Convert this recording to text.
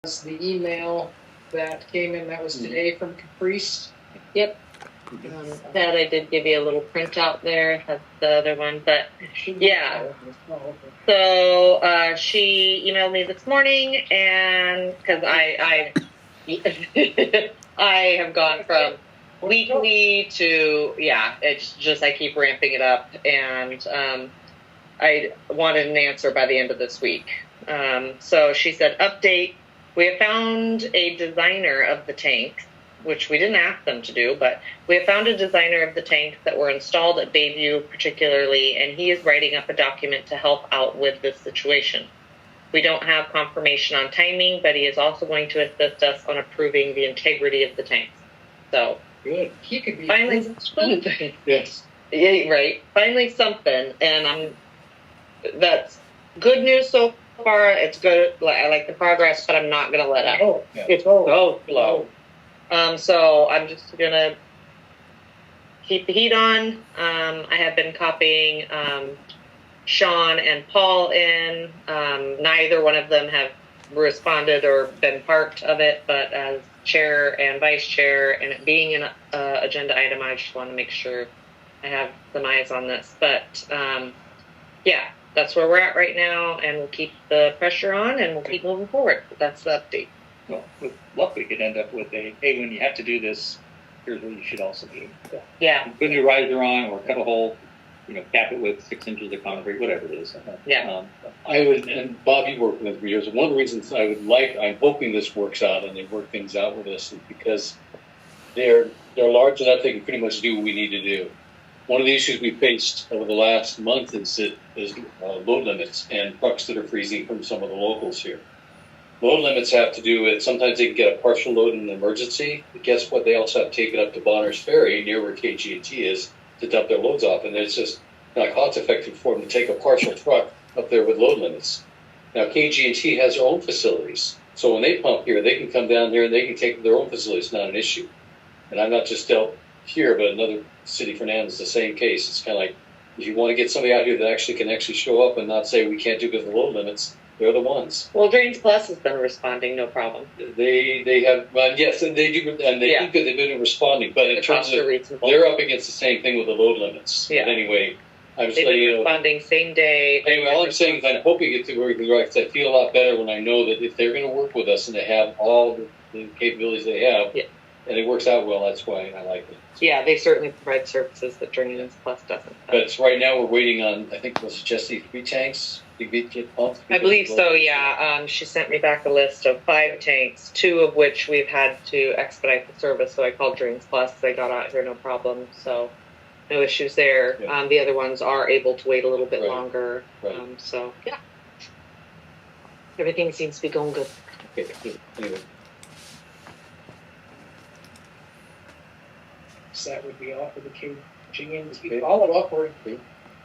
the email that came in, that was today from Caprice. Yep. That I did give you a little printout there. That's the other one, but yeah. So she emailed me this morning, and because I I have gone from weekly to it's just I keep ramping it up, and I wanted an answer by the end of this week. So she said, update. We have found a designer of the tanks, which we didn't ask them to do, but we have found a designer of the tanks that were installed at Bayview particularly, and he is writing up a document to help out with this situation. We don't have confirmation on timing, but he is also going to assist us on approving the integrity of the tanks. So good. He could be finally something. Yes. Yeah, right. Finally something, and that's good news so far. It's good. I like the progress, but I'm not gonna let up. Oh, Yeah. It's so slow. So I'm just gonna keep the heat on. I have been copying Sean and Paul in. Neither one of them have responded or been part of it, but as chair and vice chair, and it being an agenda item, I just want to make sure I have some eyes on this. But that's where we're at right now, and we'll keep the pressure on, and we'll keep moving forward. That's the update. Well, with luck, we could end up with hey, when you have to do this, here's what you should also do. Yeah. Put a new riser on, or cut a hole, cap it with 6 inches of concrete, whatever it is. Yeah. I would, and Bob, you worked with us for years. One of the reasons I'm hoping this works out and they work things out with us is because they're large enough they can pretty much do what we need to do. One of the issues we faced over the last month is load limits and trucks that are freezing from some of the locals here. Load limits have to do with, sometimes they can get a partial load in an emergency, but guess what? They also have to take it up to Bonner's Ferry, near where Kg&T is, to dump their loads off. And it's just not cost effective for them to take a partial truck up there with load limits. Now, Kg&T has their own facilities. So when they pump here, they can come down here and they can take their own facilities. It's not an issue. And I'm not just dealt here, but another city, Fernandez, is the same case. It's kind of like, if you want to get somebody out here that can show up and not say we can't do because of the load limits, they're the ones. Well, Drains Plus has been responding, no problem. They have, yes, and they do, and they think that they've been responding. But in terms of, they're up against the same thing with the load limits. Yeah. But anyway, I'm just letting letting you know. Responding same day. Anyway, all I'm saying is I'm hoping it to work right, because I feel a lot better when I know that if they're going to work with us and they have all the capabilities they have, and it works out well, that's why I like it. Yeah, they certainly provide services that Drains Plus doesn't. But right now we're waiting on, I think it was just the 3 tanks. Get pumped. I believe so, yeah. She sent me back a list of 5 tanks, 2 of which we've had to expedite the service, so I called Drains Plus. They got out here no problem, so no issues there. Yeah. The other ones are able to wait a little bit longer. Right. So, yeah. Everything seems to be going good. Okay, anyway. So that would be all for the Kg&T. Follow up, or